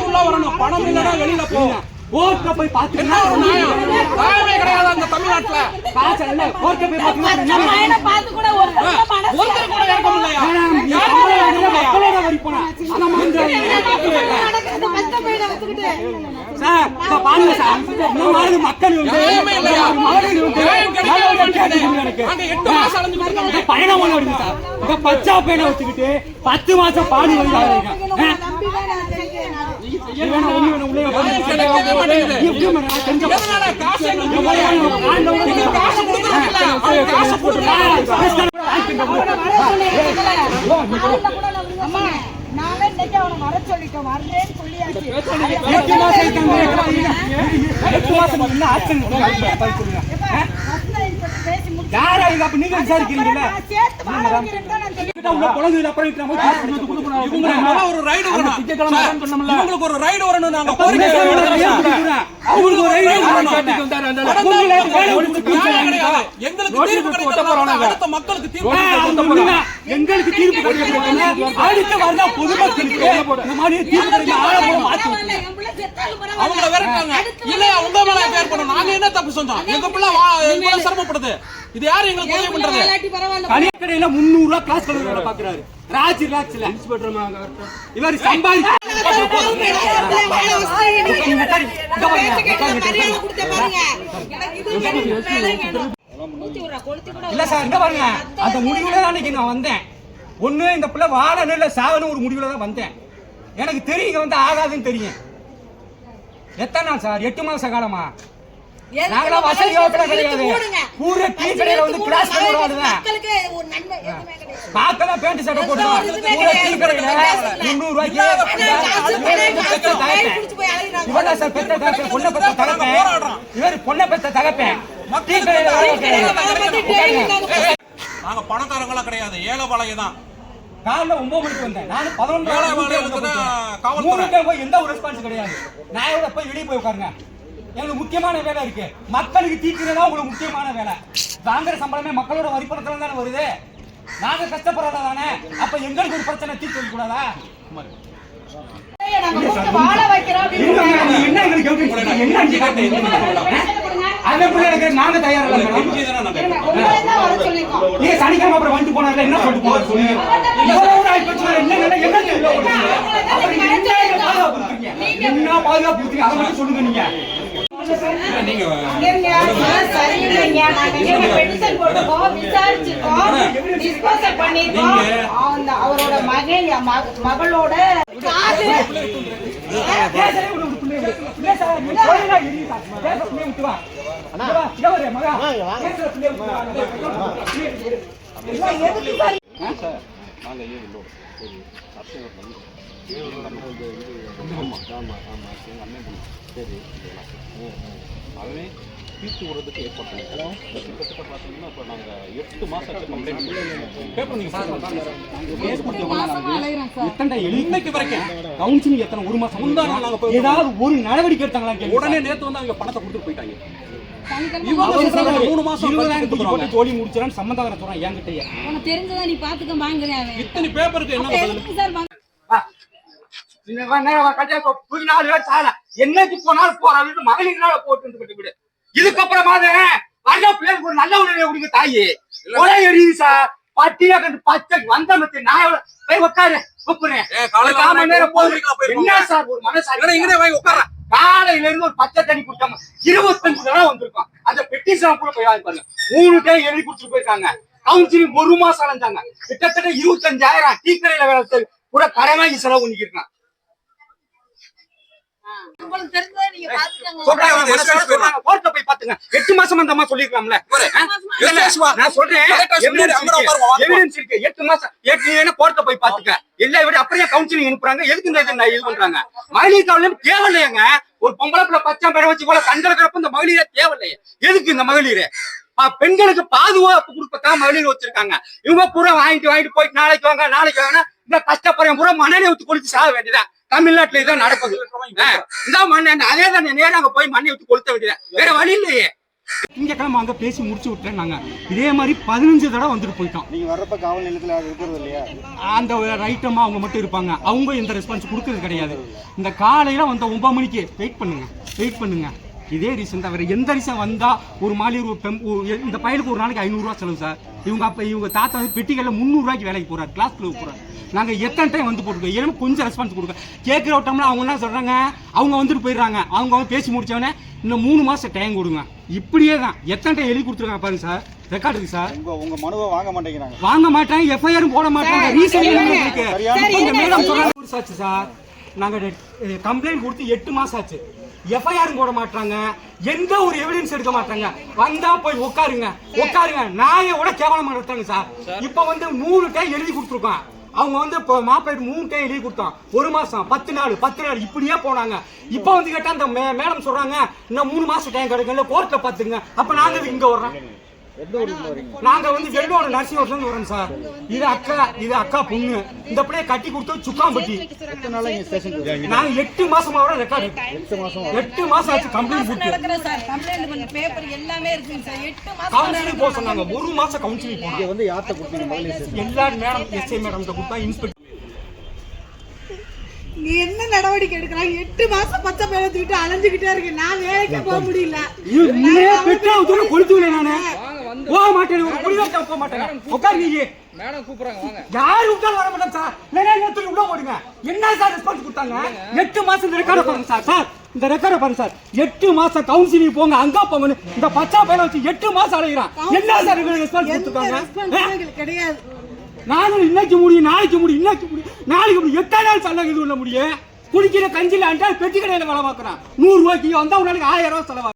உள்ள வரணும், பணம் இல்லைன்னா வெளியில போ. கோர்ட்ல போய் பாத்தீங்கன்னா நியாயமே கிடையாது அந்த தமிழ்நாட்டுல. காசு இல்ல, கோர்ட்ல போய் பாத்தீங்கன்னா ஒருத்தர் கூட இறக்க முடியலையா? மக்களோட வரி போனா சார் பாருங்க சார், இந்த மாதிரி மக்கள் பயணம் ஒண்ணு வருது சார். இந்த பச்சா பையனை வச்சுக்கிட்டு 10 மாசம் பாடி வருகிறாங்க. நீங்க விசாரிக்கிறீங்கல்ல, ஒரு ரைடு வரணும், இவங்களுக்கு ஒரு ரைடு வரணும். நாங்க அவங்களுக்கு ஒரு ரைடு எங்களுக்கு தீர்ப்பு கிடையாது, அடுத்த மக்களுக்கு தீர்ப்பு, எங்களுக்கு தீர்ப்பு அடுத்த வந்தா பொதுமக்களுக்கு இந்த மாதிரி தீர்ப்பு அவங்கள விரட்டாங்க. இல்ல உங்க மேல பேர் பண்ணணும், நாங்க என்ன தப்பு செஞ்சோம்? எங்க பிள்ளை சிரமப்படுது, இது யாரு எங்களுக்கு உதவி பண்றது? கடையில 300 ரூபாய் கிளாஸ் கலர் பாக்குறாரு ராஜ் ராஜ்ல இவர் சம்பாதிச்சு இல்ல சார். இங்க பாருங்க, அந்த முடிவுல தான் அன்னைக்கு நான் வந்தேன். ஒண்ணு இந்த பிள்ளை வாழணும் இல்ல சாவணும் ஒரு முடிவுல தான் வந்தேன். எனக்கு தெரியும் இங்க வந்து ஆகாதுன்னு தெரியும். எத்தனை நாள் சார்? 8 மாச காலமா? நாங்களா வசதி யோசனை கிடையாது. பூரா டீ கடையில வந்து கிளாஸ் பண்ணுவாங்க. பாக்கலாம் பேண்ட் சட்டை போடுவாங்க. பூரா டீ கடையில 300 ரூபாய்க்கு இவனா சார் பெத்த தகப்பேன், பொண்ணை பெத்த தகப்பேன். இவர் பொண்ணை பெத்த தகப்பேன். டீ கடையில நாங்க பணக்காரங்களா கிடையாது, ஏழை பாளையம் தான். காலைல 9 மணிக்கு வந்தேன், நான் 11 போய் எந்த ஒரு ரெஸ்பான்ஸ் கிடையாது. நான் போய் வெளியே போய் உட்காருங்க, எங்களுக்கு முக்கியமான வேலை இருக்கு. மக்களுக்கு தீர்க்கிறதா உங்களுக்கு முக்கியமான வேலை. வாங்குற சம்பளமே மக்களோட வரிப்பணத்துல தானே வருது. நாங்க கஷ்டப்படுறதா தானே. அப்ப எங்களுக்கு ஒரு பிரச்சனை தீர்த்து வைக்க கூடாதா? நாங்க தயாரில்லை. சனிக்கிழமை அப்புறம் வந்து போனாங்க, என்ன சொல்லிட்டு போனாங்க? என்ன பாதுகாப்பு அதை மட்டும் சொல்லுங்க. நீங்க அவரோட மகளோட அவனே தீர்த்து விடுறதுக்கு ஏற்பாடு பண்ணிக்கிறோம். கிட்டத்தட்ட பார்த்தீங்கன்னா இப்போ நாங்கள் 8 மாதம் இன்னைக்கு வரைக்கும் கவுன்சிலிங் எத்தனை ஒரு மாசம் முன்னாடி நாங்கள் ஏதாவது ஒரு நடவடிக்கை எடுத்தாங்களா? உடனே நேற்று வந்து அவங்க பணத்தை கொடுத்துட்டு போயிட்டாங்க. 3 மாசம் தோழி முடிச்சான்னு சம்பந்தம் சொல்றான் என்கிட்டயே. தெரிஞ்சதா நீ பாத்துக்க வாங்குறேன். இத்தனை பேப்பருக்கு என்ன என்னைக்கு போனாலும் போறாங்க, மகளிர்னால போட்டு விடு. இதுக்கப்புறமா பேருக்கு ஒரு நல்ல உணவை கொடுங்க தாயி. கொலை எரியுது சார், பட்டியா கண்டு பச்சை வந்த மத்தி நான் போய் உட்காரு கூப்பிடுறேன். என்ன சார் ஒரு மனசாரி உட்கார காலையில இருந்து ஒரு பச்சை தண்ணி குடிக்காம 25 தடவை வந்திருக்கோம். அந்த பெட்டிஷன் கூட போய் வாங்கி பாருங்க. 3 டைம் எழுதி குடிச்சிட்டு போயிருக்காங்க. கவுன்சிலிங் 1 மாசம் அலைஞ்சாங்க. கிட்டத்தட்ட 25,000 டீ கடையில வேலை கூட கடமைக்கு செலவு பண்ணிக்கிட்டு உங்களுக்கு தெரிஞ்சதை நீங்க பாத்துக்கங்க. கோர்ட்ல போய் பாத்துங்க. 8 மாசம் அந்த அம்மா சொல்லிருக்காம்ல. நான் சொல்றேன் எவிடன்ஸ் இருக்கு. 8 மாசம் கோர்ட்ல போய் பாத்துக்க. எல்லா விட அப்படியே கவுன்சிலிங் அனுப்புறாங்க. எதுக்கு இந்த இது பண்றாங்க? மகளிர் காவலர் தேவையில்லையாங்க. ஒரு பொம்பளை பிள்ளை பச்சை பேரை வச்சு போல கண்டறப்ப இந்த மகளிரே தேவையில்லையே. எதுக்கு இந்த மகளிர்? பெண்களுக்கு பாதுகாப்பு கொடுப்பதான் மகளிர் வச்சிருக்காங்க. இவங்க பூரா வாங்கிட்டு போயிட்டு நாளைக்கு வாங்க இந்த கஷ்டப்படுற பூரா மண்ணெண்ணெய் ஊத்தி கொளுத்தி சாக வேண்டியதான். தமிழ்நாட்டுல இதான் நடக்குது. இந்த மண்ணெண்ணெய் அதே தான் நேரம் அங்க போய் மண்ணை ஊத்தி கொளுத்த வேண்டியதான். வேற வழி இல்லையே. திங்கக்கிழமை அங்கே பேசி முடிச்சு விட்டேன். நாங்கள் இதே மாதிரி 15 தடவை வந்துட்டு போயிட்டோம். நீங்க வர்றப்ப காவல் நிலையத்தில் அது இருக்கிறது இல்லையா? அந்த ரைட்டமாக அவங்க மட்டும் இருப்பாங்க. அவங்க எந்த ரெஸ்பான்ஸ் கொடுக்கறது கிடையாது. இந்த காலையில் வந்த 9 மணிக்கு வெயிட் பண்ணுங்க. இதே ரீசன் தான், வேறு எந்த ரீசன் வந்தால் ஒரு மாலி இந்த பையனுக்கு ஒரு நாளைக்கு 500 ரூபா செலவு சார். இவங்க தாத்தா வந்து பெட்டிகளில் 300 ரூபாய்க்கு வேலைக்கு போகிறார், கிளாஸ்க்கு போகிறார். நாங்கள் எத்தனை டைம் வந்து போட்டுருக்கோம், ஏன்னா கொஞ்சம் ரெஸ்பான்ஸ் கொடுக்க கேட்குற டைம்ல அவங்க என்ன சொல்கிறாங்க, அவங்க வந்துட்டு போயிடுறாங்க. அவங்க பேசி முடிச்சவொடனே இன்னும் 3 மாதம் டைம் கொடுங்க. இப்படியே தான் எத்தனை டைம் எழுதி கொடுத்துருக்காங்க பாருங்க சார், ரெக்கார்டு இருக்கு சார். உங்க மனுவை வாங்க மாட்டேங்கிறாங்க, வாங்க மாட்டாங்க, எஃப்ஐஆரும் போட மாட்டாங்க. ரீசன் இருக்கு. மேடம் சொல்றாங்க சார் சார், நாங்கள் கம்ப்ளைண்ட் கொடுத்து 8 மாசம் ஆச்சு, எஃப்ஐஆரும் போட மாட்டாங்க, எந்த ஒரு எவிடன்ஸ் எடுக்க மாட்டாங்க. வந்தா போய் உட்காருங்க நாயோட கேவலமா நடத்தாங்க சார். இப்ப வந்து 3 டைம் எழுதி கொடுத்துருக்கோம். அவங்க வந்து இப்போ மாப்பிள்ளை 3 டைம் எழுதி கொடுத்தோம். 1 மாசம் 10 நாள் இப்படியே போனாங்க. இப்ப வந்து கேட்டா அந்த மேடம் சொல்றாங்க இன்னும் 3 மாசம் டைம் கிடைக்கும், கோர்ட்ல பாத்துங்க. அப்ப நாங்க இங்க வர்றோம், நாங்க வந்து வெள்ளோட நர்சிங் ஹோம்ல வரோம் சார். இது அக்கா பொண்ணு, இந்த பிள்ளைய கட்டி கொடுத்து சுக்காம்பட்டி. நாங்க 8 மாசமா வர ரெக்கார்டு, 8 மாசம் ஆச்சு கம்ப்ளைண்ட் கொடுத்து. கம்ப்ளைண்ட் பண்ண பேப்பர் எல்லாமே இருக்குங்க சார். 8 மாசம் கவுன்சிலிங் போக சொன்னாங்க, 1 மாசம் கவுன்சிலிங் போனாங்க. இங்க வந்து யார்கிட்ட கொடுத்தீங்க? எல்லா மேடம் எஸ்ஐ மேடம் கொடுத்தா, இன்ஸ்பெக்டர் நீ என்ன நடவடிக்கை எடுக்கிறாங்க? 8 மாசம் பச்சை பையனை தூக்கிட்டு அலைஞ்சுக்கிட்டே இருக்கு. நான் வேலைக்கு போக முடியல. கொடுத்து நானு போக மாட்டேன், போக மாட்டேன். உட்காரு, மேடம் கூப்பிடுறாங்க, வாங்க. யாரு விட்டாலும் வர மாட்டேன் சார். நேரத்துல உள்ள போடுங்க. என்ன சார் ரெஸ்பான்ஸ் கொடுத்தாங்க? 8 மாசம் ரெக்கார்ட் பாருங்க சார். சார் இந்த ரெக்கார்ட பாருங்க சார். 8 மாசம் கவுன்சிலிங் போங்க, அங்க போங்க. இந்த பச்சா பையனை வச்சு 8 மாசம் அலைகிறான். என்ன சார் உங்களுக்கு ரெஸ்பான்ஸ் கொடுத்துருக்காங்க? கிடையாது. நானும் இன்னைக்கு முடியும், நாளைக்கு முடியும், நாளைக்கு எத்தனை நாள் சண்டை இது பண்ண முடியும்? குடிக்கிற கஞ்சில பெட்டி கடையில வேலை பார்க்கறான். 100 ரூபாய்க்கு வந்தா ஒரு நாளைக்கு 1000 ரூபாய் செலவா.